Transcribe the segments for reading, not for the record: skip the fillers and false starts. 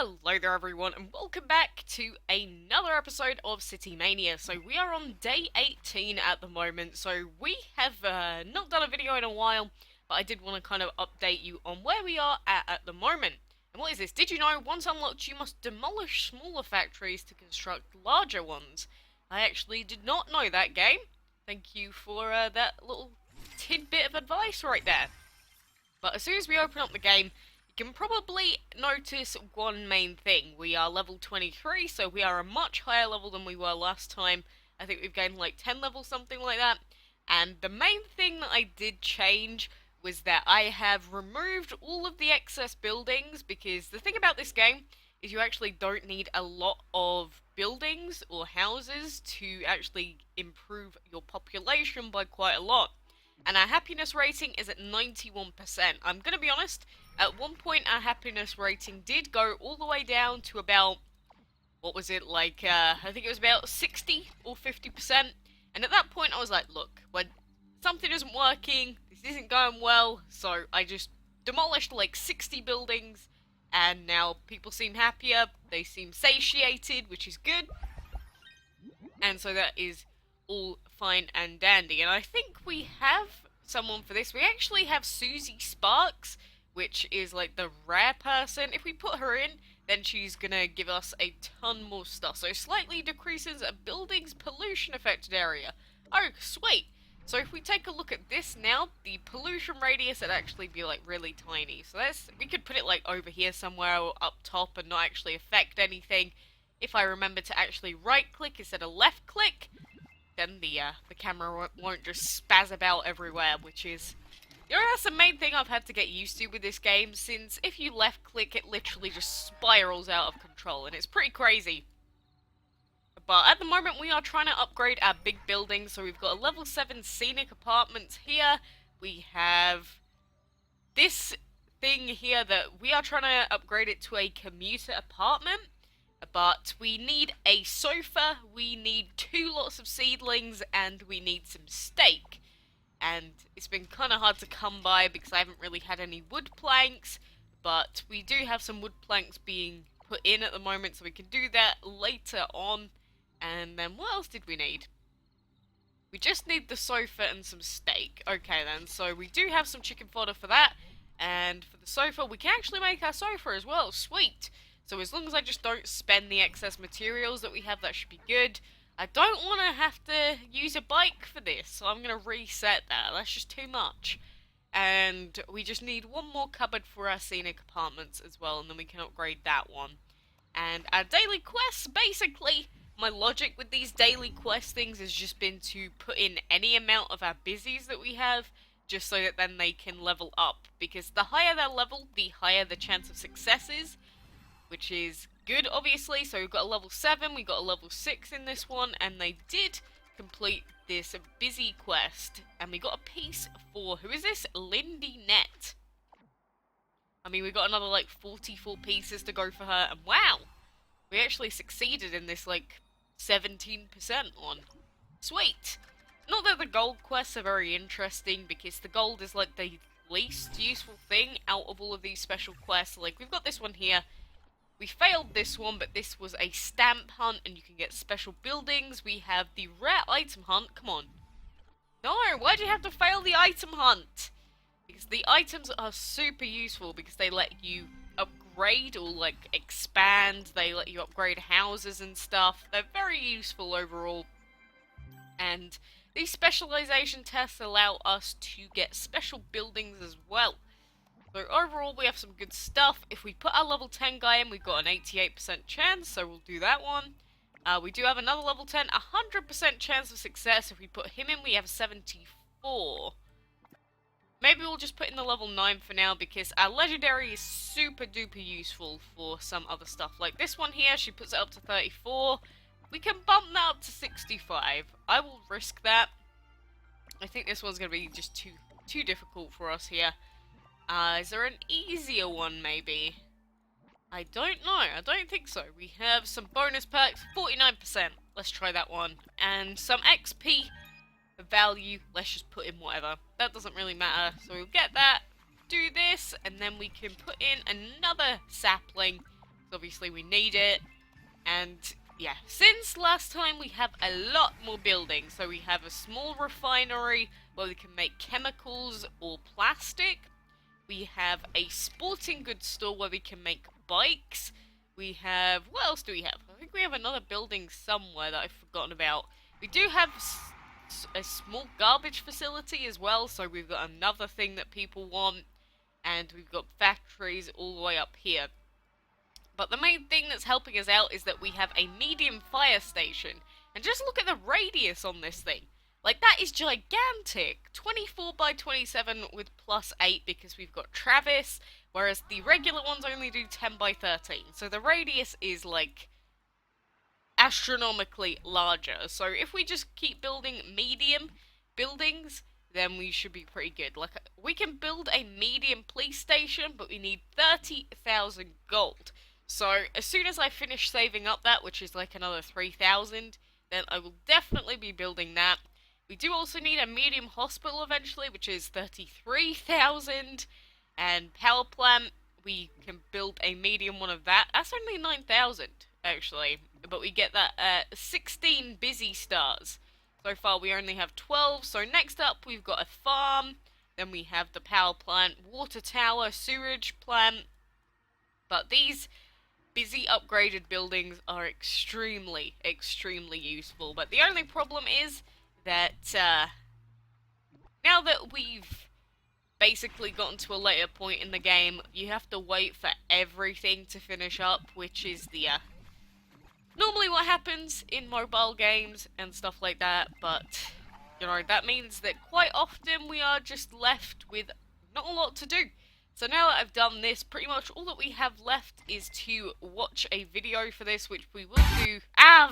Hello there everyone and welcome back to another episode of City Mania. So we are on day 18 at the moment, so we have not done a video in a while, but I did want to kind of update you on where we are at the moment. And what is this? Did you know once unlocked you must demolish smaller factories to construct larger ones? I actually did not know that, game. Thank you for that little tidbit of advice right there. But as soon as we open up the game, you can probably notice one main thing. We are level 23, so we are a much higher level than we were last time. I think we've gained like 10 levels, something like that. And the main thing that I did change was that I have removed all of the excess buildings, because the thing about this game is you actually don't need a lot of buildings or houses to actually improve your population by quite a lot. And our happiness rating is at 91%. I'm going to be honest, at one point our happiness rating did go all the way down to about, what was it, like, I think it was about 60 or 50%. And at that point I was like, look, when something isn't working, this isn't going well, so I just demolished like 60 buildings, and now people seem happier, they seem satiated, which is good. And so that is all fine and dandy. And I think we have someone for this. We actually have Susie Sparks, which is like the rare person. If we put her in, then she's gonna give us a ton more stuff. So slightly decreases a building's pollution affected area. Oh, sweet. So if we take a look at this now, the pollution radius would actually be like really tiny. So we could put it like over here somewhere or up top and not actually affect anything. If I remember to actually right click instead of left click, then the camera won't just spaz about everywhere, which is, you know, that's the main thing I've had to get used to with this game, since if you left click it literally just spirals out of control, and it's pretty crazy. But at the moment we are trying to upgrade our big buildings, so we've got a level 7 scenic apartments here. We have this thing here that we are trying to upgrade it to a commuter apartment. But we need a sofa, we need 2 lots of seedlings, and we need some steak. And it's been kind of hard to come by because I haven't really had any wood planks, but we do have some wood planks being put in at the moment, so we can do that later on. And then what else did we need? We just need the sofa and some steak. Okay then, so we do have some chicken fodder for that, and for the sofa, we can actually make our sofa as well. Sweet! So as long as I just don't spend the excess materials that we have, that should be good. I don't want to have to use a bike for this, so I'm going to reset that. That's just too much. And we just need one more cupboard for our scenic apartments as well, and then we can upgrade that one. And our daily quests, basically, my logic with these daily quest things has just been to put in any amount of our Bizzies that we have, just so that then they can level up. Because the higher their level, the higher the chance of success is, which is good, obviously. So we've got a level 7, we got a level 6 in this one, and they did complete this busy quest. And we got a piece for, who is this? Lindy Net. I mean, we got another like 44 pieces to go for her, and wow! We actually succeeded in this like 17% one. Sweet! Not that the gold quests are very interesting, because the gold is like the least useful thing out of all of these special quests. Like, we've got this one here. We failed this one, but this was a stamp hunt, and you can get special buildings. We have the rare item hunt. Come on. No, why'd you have to fail the item hunt? Because the items are super useful, because they let you upgrade or, like, expand. They let you upgrade houses and stuff. They're very useful overall. And these specialization tests allow us to get special buildings as well. So overall, we have some good stuff. If we put our level 10 guy in, we've got an 88% chance, so we'll do that one. We do have another level 10, 100% chance of success. If we put him in, we have 74. Maybe we'll just put in the level 9 for now, because our legendary is super duper useful for some other stuff. Like this one here, she puts it up to 34. We can bump that up to 65. I will risk that. I think this one's going to be just too difficult for us here. Is there an easier one, maybe? I don't know. I don't think so. We have some bonus perks, 49%. Let's try that one. And some XP value. Let's just put in whatever. That doesn't really matter. So we'll get that, do this, and then we can put in another sapling, Obviously we need it. And yeah, since last time we have a lot more buildings. So we have a small refinery where we can make chemicals or plastic. We have a sporting goods store where we can make bikes. We have... what else do we have? I think we have another building somewhere that I've forgotten about. We do have a small garbage facility as well, so we've got another thing that people want. And we've got factories all the way up here. But the main thing that's helping us out is that we have a medium fire station. And just look at the radius on this thing. Like, that is gigantic! 24 by 27 with +8 because we've got Travis, whereas the regular ones only do 10 by 13. So the radius is, like, astronomically larger. So if we just keep building medium buildings, then we should be pretty good. Like, we can build a medium police station, but we need 30,000 gold. So as soon as I finish saving up that, which is like another 3,000, then I will definitely be building that. We do also need a medium hospital eventually, which is 33,000. And power plant, we can build a medium one of that. That's only 9,000, actually. But we get that 16 busy stars. So far we only have 12. So next up we've got a farm. Then we have the power plant, water tower, sewage plant. But these busy upgraded buildings are extremely, extremely useful. But the only problem is that now that we've basically gotten to a later point in the game, you have to wait for everything to finish up, which is the normally what happens in mobile games and stuff like that. But you know, that means that quite often we are just left with not a lot to do. So now that I've done this, pretty much all that we have left is to watch a video for this, which we will do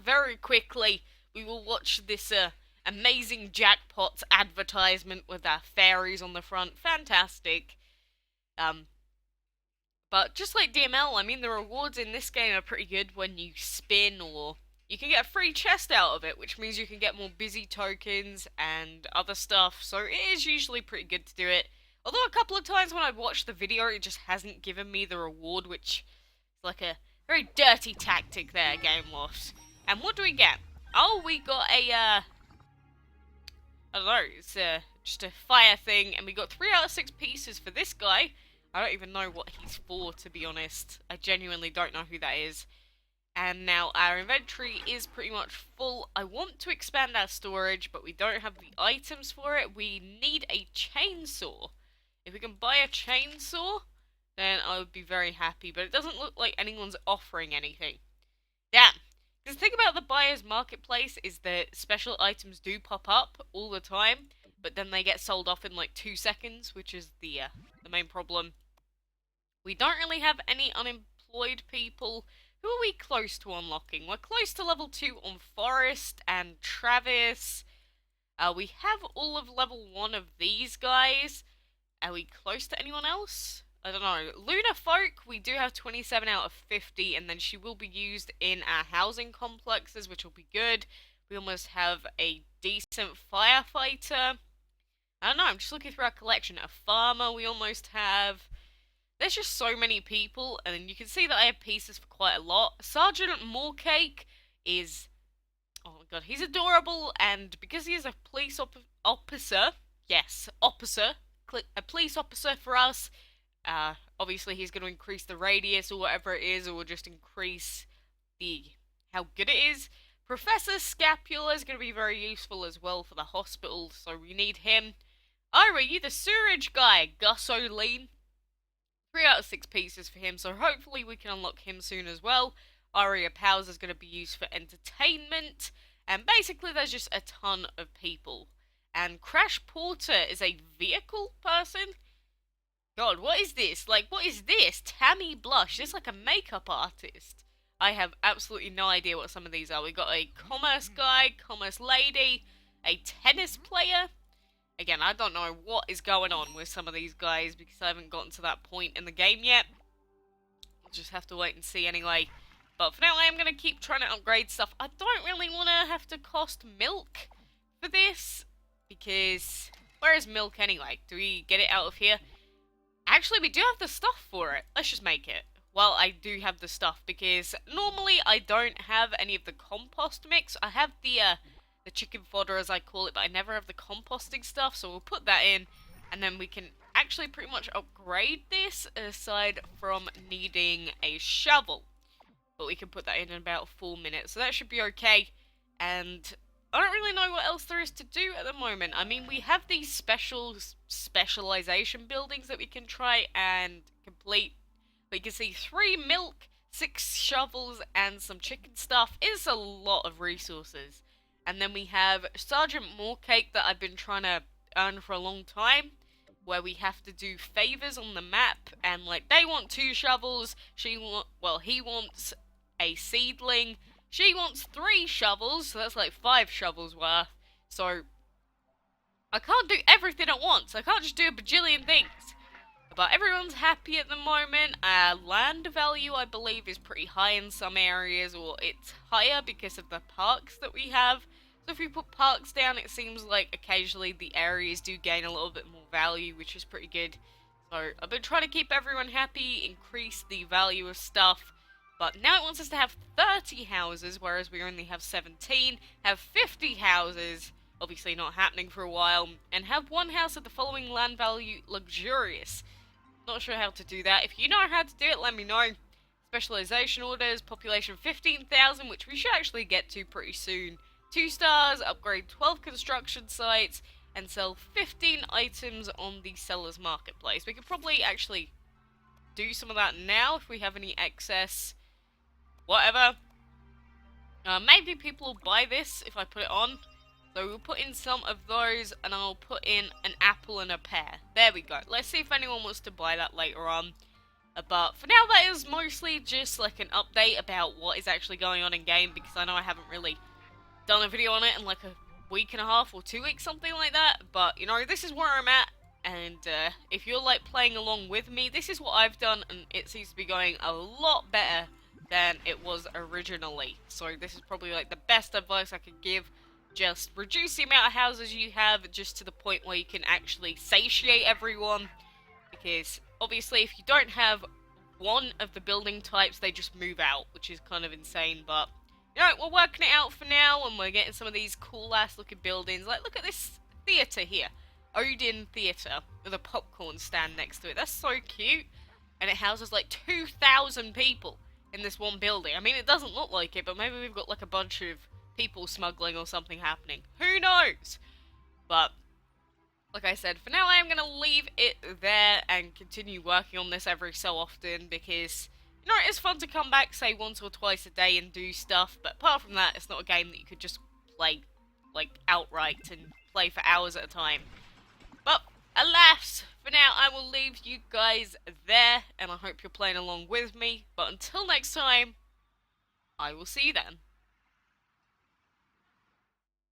very quickly. We will watch this amazing jackpots advertisement with our fairies on the front. Fantastic. But just like DML, I mean, the rewards in this game are pretty good when you spin, or you can get a free chest out of it, which means you can get more busy tokens and other stuff. So it is usually pretty good to do it. Although a couple of times when I've watched the video, it just hasn't given me the reward, which is like a very dirty tactic there, gameloft. And what do we get? Oh, we got a, I don't know, it's just a fire thing, and we got 3 out of 6 pieces for this guy. I don't even know what he's for, to be honest. I genuinely don't know who that is. And now our inventory is pretty much full. I want to expand our storage, but we don't have the items for it. We need a chainsaw. If we can buy a chainsaw, then I would be very happy. But it doesn't look like anyone's offering anything. Damn. Because the thing about the buyer's marketplace is that special items do pop up all the time, but then they get sold off in like 2 seconds, which is the main problem. We don't really have any unemployed people. Who are we close to unlocking? We're close to level 2 on Forest and Travis. We have all of level 1 of these guys. Are we close to anyone else? I don't know. Luna Folk, we do have 27 out of 50, and then she will be used in our housing complexes, which will be good. We almost have a decent firefighter. I don't know, I'm just looking through our collection. A farmer we almost have. There's just so many people, and you can see that I have pieces for quite a lot. Sergeant Moorcake is... oh my god, he's adorable, and because he is a police officer, yes, officer, a police officer for us, obviously he's going to increase the radius or whatever it is, or will just increase the how good it is. Professor Scapula is going to be very useful as well for the hospital, so we need him. Oh, are you the sewerage guy, Gasoline? 3 out of 6 pieces for him, so hopefully we can unlock him soon as well. Aria Powers is going to be used for entertainment, and basically there's just a ton of people. And Crash Porter is a vehicle person? God, what is this? Like, what is this? Tammy Blush, this is like a makeup artist. I have absolutely no idea what some of these are. We got a commerce guy, commerce lady, a tennis player. Again, I don't know what is going on with some of these guys because I haven't gotten to that point in the game yet. We'll just have to wait and see anyway. But for now, I am going to keep trying to upgrade stuff. I don't really want to have to cost milk for this because where is milk anyway? Do we get it out of here? Actually, we do have the stuff for it. Let's just make it. while I do have the stuff, because normally I don't have any of the compost mix. I have the chicken fodder, as I call it, but I never have the composting stuff, so we'll put that in, and then we can actually pretty much upgrade this, aside from needing a shovel. But we can put that in about 4 minutes, so that should be okay. And I don't really know what else there is to do at the moment. I mean, we have these specialization buildings that we can try and complete. But you can see 3 milk, 6 shovels, and some chicken stuff is a lot of resources. And then we have Sergeant Morecake that I've been trying to earn for a long time, where we have to do favors on the map, and like they want 2 shovels, he wants a seedling, she wants 3 shovels, so that's like 5 shovels worth. So I can't do everything at once. I can't just do a bajillion things. But everyone's happy at the moment. Land value, I believe, is pretty high in some areas, or it's higher because of the parks that we have. So if we put parks down, it seems like occasionally the areas do gain a little bit more value, which is pretty good. So I've been trying to keep everyone happy, increase the value of stuff. But now it wants us to have 30 houses, whereas we only have 17. Have 50 houses, obviously not happening for a while. And have 1 house at the following land value, luxurious. Not sure how to do that. If you know how to do it, let me know. Specialization orders, population 15,000, which we should actually get to pretty soon. 2 stars, upgrade 12 construction sites, and sell 15 items on the seller's marketplace. We could probably actually do some of that now if we have any excess. Whatever. Maybe people will buy this if I put it on. So we'll put in some of those, and I'll put in an apple and a pear. There we go. Let's see if anyone wants to buy that later on. But for now, that is mostly just like an update about what is actually going on in game, because I know I haven't really done a video on it in like a week and a half or 2 weeks, something like that. But, you know, this is where I'm at, and if you're like playing along with me, this is what I've done, and it seems to be going a lot better than it was originally. So this is probably like the best advice I could give. Just reduce the amount of houses you have just to the point where you can actually satiate everyone. Because obviously if you don't have one of the building types, they just move out, which is kind of insane. But, you know, we're working it out for now, and we're getting some of these cool ass looking buildings. Like, look at this theatre here. Odin Theatre with a popcorn stand next to it. That's so cute. And it houses like 2,000 people in this one building. I mean, it doesn't look like it, but maybe we've got like a bunch of people smuggling or something happening. Who knows? But, like I said, for now I am going to leave it there and continue working on this every so often, because, you know, it's fun to come back, say, once or twice a day and do stuff, but apart from that, it's not a game that you could just play, like, outright and play for hours at a time. But, alas, for now I will leave you guys there, and I hope you're playing along with me, but until next time, I will see you then.